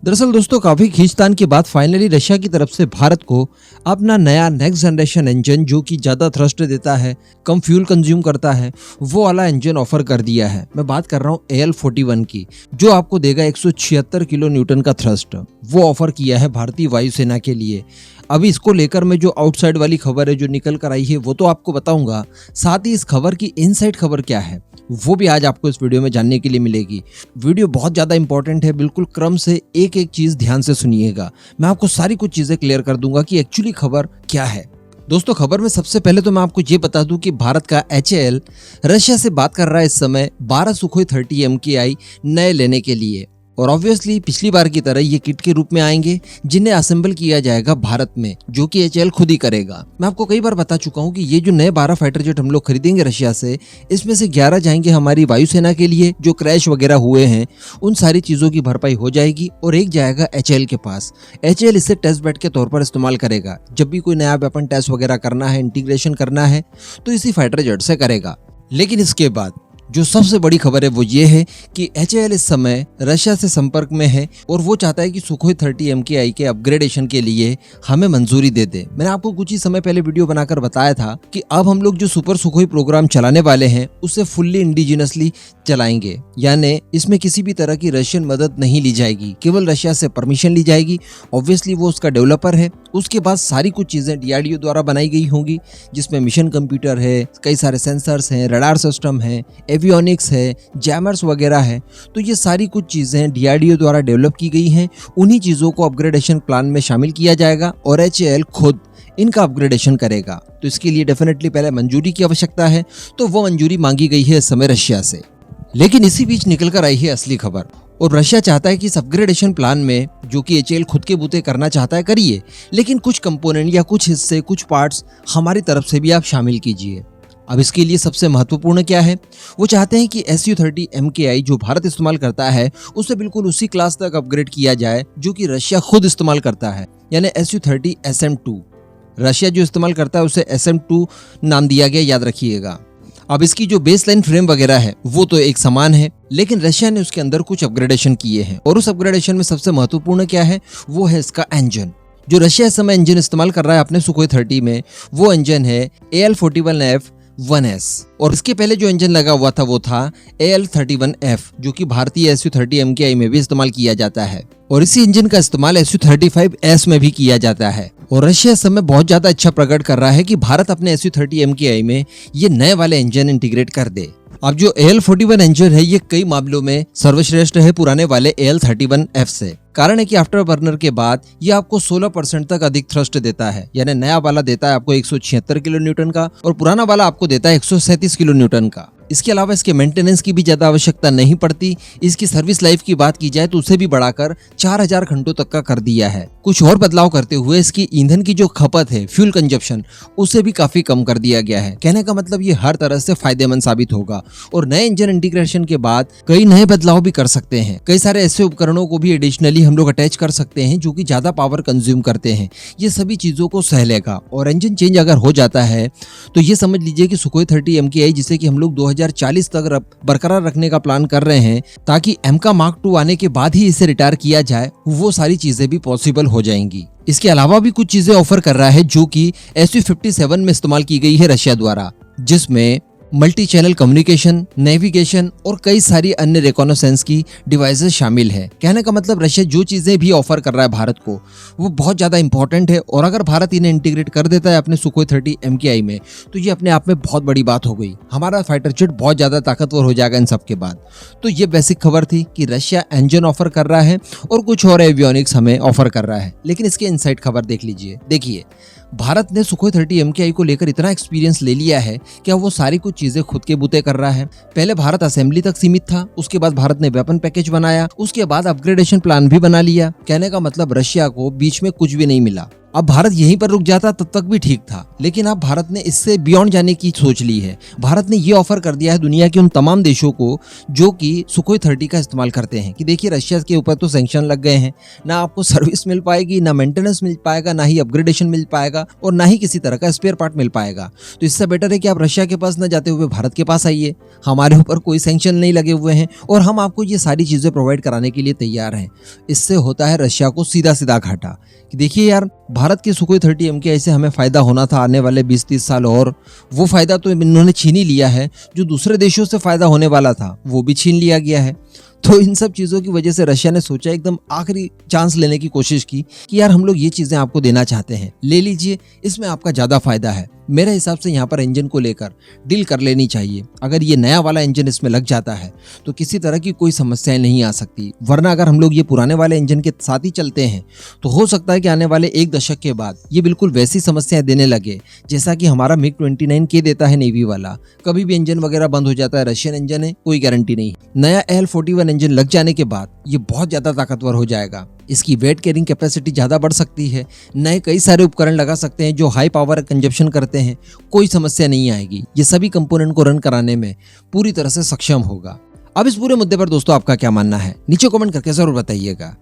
दरअसल दोस्तों काफी खींचतान के बाद फाइनली रशिया की तरफ से भारत को अपना नया नेक्स्ट जनरेशन इंजन जो कि ज्यादा थ्रस्ट देता है, कम फ्यूल कंज्यूम करता है, वो वाला इंजन ऑफर कर दिया है। मैं बात कर रहा हूँ AL41 की, जो आपको देगा 176 किलो न्यूटन का थ्रस्ट। वो ऑफर किया है भारतीय वायुसेना के लिए। अभी इसको लेकर मैं जो आउटसाइड वाली खबर है जो निकल कर आई है वो तो आपको बताऊंगा, साथ ही इस खबर की इनसाइड खबर क्या है वो भी आज आपको इस वीडियो में जानने के लिए मिलेगी। वीडियो बहुत ज्यादा इंपॉर्टेंट है, बिल्कुल क्रम से एक एक चीज ध्यान से सुनिएगा। मैं आपको सारी कुछ चीजें क्लियर कर दूंगा कि एक्चुअली खबर क्या है। दोस्तों खबर में सबसे पहले तो मैं आपको ये बता दूं कि भारत का HAL रशिया से बात कर रहा है इस समय 12 सुखोई 30 MKI नए लेने के लिए, और ऑब्वियसली पिछली बार की तरह ये किट के रूप में आएंगे जिन्हें असेंबल किया जाएगा भारत में, जो कि HAL खुद ही करेगा। मैं आपको कई बार बता चुका हूँ कि ये जो नए 12 फाइटर जेट हम लोग खरीदेंगे रशिया से, इसमें से 11 जाएंगे हमारी वायुसेना के लिए, जो क्रैश वगैरह हुए हैं उन सारी चीजों की भरपाई हो जाएगी, और एक जाएगा HAL के पास। HAL इसे टेस्ट बेड के तौर पर इस्तेमाल करेगा। जब भी कोई नया वेपन टेस्ट वगैरह करना है, इंटीग्रेशन करना है, तो इसी फाइटर जेट से करेगा। लेकिन इसके बाद जो सबसे बड़ी खबर है वो ये है कि HAL इस समय रशिया से संपर्क में है और वो चाहता है कि सुखोई 30 MKI के अपग्रेडेशन के लिए हमें मंजूरी दे दे। मैंने आपको कुछ ही समय पहले वीडियो बनाकर बताया था कि अब हम लोग जो सुपर सुखोई प्रोग्राम चलाने वाले हैं उसे फुल्ली इंडिजिनसली चलाएंगे, यानी इसमें किसी भी तरह की रशियन मदद नहीं ली जाएगी, केवल रशिया से परमिशन ली जाएगी। ऑब्वियसली वो उसका डेवलपर है। उसके बाद सारी कुछ चीजें DRDO द्वारा बनाई गई होंगी, जिसमें मिशन कंप्यूटर है, कई सारे सेंसर्स हैं, रडार सिस्टम है, एवियोनिक्स है, जैमर्स वगैरह है। तो ये सारी कुछ चीजें DRDO द्वारा डेवलप की गई हैं। उन्हीं चीजों को अपग्रेडेशन प्लान में शामिल किया जाएगा और HAL खुद इनका अपग्रेडेशन करेगा। तो इसके लिए डेफिनेटली पहले मंजूरी की आवश्यकता है, तो वो मंजूरी मांगी गई है इस समय रशिया से। लेकिन इसी बीच निकल कर आई है असली खबर, और रशिया चाहता है कि इस अपग्रेडेशन प्लान में जो कि HAL खुद के बूते करना चाहता है करिए, लेकिन कुछ कंपोनेंट या कुछ हिस्से, कुछ पार्ट्स हमारी तरफ से भी आप शामिल कीजिए। अब इसके लिए सबसे महत्वपूर्ण क्या है, वो चाहते हैं कि Su-30 MKI जो भारत इस्तेमाल करता है उसे बिल्कुल उसी क्लास तक अपग्रेड किया जाए जो कि रशिया खुद इस्तेमाल करता है, यानी Su-30 SM-2। रशिया जो इस्तेमाल करता है उसे SM-2 नाम दिया गया, याद रखिएगा। अब इसकी जो बेसलाइन फ्रेम वगैरह है वो तो एक समान है, लेकिन रशिया ने उसके अंदर कुछ अपग्रेडेशन किए हैं, और उस अपग्रेडेशन में सबसे महत्वपूर्ण क्या है वो है इसका इंजन। जो रशिया इस समय इंजन इस्तेमाल कर रहा है अपने सुखोई 30 में, वो इंजन है AL41F1S, और इसके पहले जो इंजन लगा हुआ था वो था AL31F, जो कि भारतीय Su-30 MKI में भी इस्तेमाल किया जाता है, और इसी इंजन का इस्तेमाल Su-35S में भी किया जाता है। और रशिया इस समय बहुत ज्यादा इच्छा प्रकट कर रहा है कि भारत अपने Su-30 MKI में ये नए वाले इंजन इंटीग्रेट कर दे। अब जो AL41 इंजन है ये कई मामलों में सर्वश्रेष्ठ है पुराने वाले AL31F से। कारण है कि आफ्टर बर्नर के बाद ये आपको 16% तक अधिक थ्रस्ट देता है, यानी नया वाला देता है आपको 176 किलो न्यूटन का और पुराना वाला आपको देता है 137 किलो न्यूटन का। इसके अलावा इसके मेंटेनेंस की भी ज्यादा आवश्यकता नहीं पड़ती। इसकी सर्विस लाइफ की बात की जाए तो उसे भी बढ़ाकर 4000 घंटों तक का कर दिया है। कुछ और बदलाव करते हुए इसकी ईंधन की जो खपत है, फ्यूल कंजप्शन, उसे भी काफी कम कर दिया गया है। कहने का मतलब ये हर तरह से फायदेमंद साबित होगा, और नए इंजन इंटीग्रेशन के बाद कई नए बदलाव भी कर सकते हैं। कई सारे ऐसे उपकरणों को भी एडिशनली हम लोग अटैच कर सकते हैं जो कि ज्यादा पावर कंज्यूम करते हैं। ये सभी चीजों को सह लेगा, और इंजन चेंज अगर हो जाता है तो ये समझ लीजिए कि सुखोई 30 MKI जिसे कि हम लोग 2040 तक बरकरार रखने का प्लान कर रहे हैं, ताकि MK Mark II आने के बाद ही इसे रिटायर किया जाए, वो सारी चीजें भी पॉसिबल हो जाएंगी। इसके अलावा भी कुछ चीजें ऑफर कर रहा है जो कि Su-57 में इस्तेमाल की गई है रशिया द्वारा, जिसमें मल्टी चैनल कम्युनिकेशन, नेविगेशन और कई सारी अन्य रिकॉनेसेंस की डिवाइसेस शामिल है। कहने का मतलब रशिया जो चीजें भी ऑफर कर रहा है भारत को वो बहुत ज्यादा इंपॉर्टेंट है, और अगर भारत इन्हें इंटीग्रेट कर देता है अपने सुखोई 30 MKI में तो ये अपने आप में बहुत बड़ी बात हो गई। हमारा फाइटर जेट बहुत ज्यादा ताकतवर हो जाएगा इन सब के बाद। तो ये बेसिक खबर थी कि रशिया इंजन ऑफर कर रहा है और कुछ और एवियोनिक्स हमें ऑफर कर रहा है। लेकिन इसके इनसाइड खबर देख लीजिए। देखिए, भारत ने सुखोई 30 MKI को लेकर इतना एक्सपीरियंस ले लिया है कि वो सारी कुछ चीजें खुद के बूते कर रहा है। पहले भारत असेंबली तक सीमित था, उसके बाद भारत ने वेपन पैकेज बनाया, उसके बाद अपग्रेडेशन प्लान भी बना लिया। कहने का मतलब रशिया को बीच में कुछ भी नहीं मिला। अब भारत यहीं पर रुक जाता तब तक भी ठीक था, लेकिन अब भारत ने इससे बियॉन्ड जाने की सोच ली है। भारत ने ये ऑफर कर दिया है दुनिया के उन तमाम देशों को जो कि सुखोई 30 का इस्तेमाल करते हैं कि देखिए रशिया के ऊपर तो सैंक्शन लग गए हैं, ना आपको सर्विस मिल पाएगी, ना मेंटेनेंस मिल पाएगा, ना ही अपग्रेडेशन मिल पाएगा और ना ही किसी तरह का स्पेयर पार्ट मिल पाएगा। तो इससे बेटर है कि आप रशिया के पास न जाते हुए भारत के पास आइए, हमारे ऊपर कोई सैंक्शन नहीं लगे हुए हैं और हम आपको ये सारी चीज़ें प्रोवाइड कराने के लिए तैयार हैं। इससे होता है रशिया को सीधा सीधा घाटा कि देखिए यार, भारत के सुखोई 30 MKI से हमें फ़ायदा होना था आने वाले 20-30 साल, और वो फ़ायदा तो इन्होंने छीन ही लिया है। जो दूसरे देशों से फ़ायदा होने वाला था वो भी छीन लिया गया है। तो इन सब चीज़ों की वजह से रशिया ने सोचा, एकदम आखिरी चांस लेने की कोशिश की कि यार हम लोग ये चीज़ें आपको देना चाहते हैं, ले लीजिए, इसमें आपका ज़्यादा फ़ायदा है। मेरे हिसाब से यहाँ पर इंजन को लेकर डील कर लेनी चाहिए। अगर ये नया वाला इंजन इसमें लग जाता है तो किसी तरह की कोई समस्याएं नहीं आ सकती, वरना अगर हम लोग ये पुराने वाले इंजन के साथ ही चलते हैं तो हो सकता है कि आने वाले 1 दशक के बाद ये बिल्कुल वैसी समस्याएं देने लगे जैसा कि हमारा MiG-29K देता है नेवी वाला। कभी भी इंजन वगैरह बंद हो जाता है, रशियन इंजन है, कोई गारंटी नहीं। नया AL-41 इंजन लग जाने के बाद ये बहुत ज़्यादा ताकतवर हो जाएगा, इसकी वेट कैरिंग कैपेसिटी ज़्यादा बढ़ सकती है, नए कई सारे उपकरण लगा सकते हैं जो हाई पावर कंजप्शन करते हैं, कोई समस्या नहीं आएगी। ये सभी कंपोनेंट को रन कराने में पूरी तरह से सक्षम होगा। अब इस पूरे मुद्दे पर दोस्तों आपका क्या मानना है, नीचे कमेंट करके जरूर बताइएगा।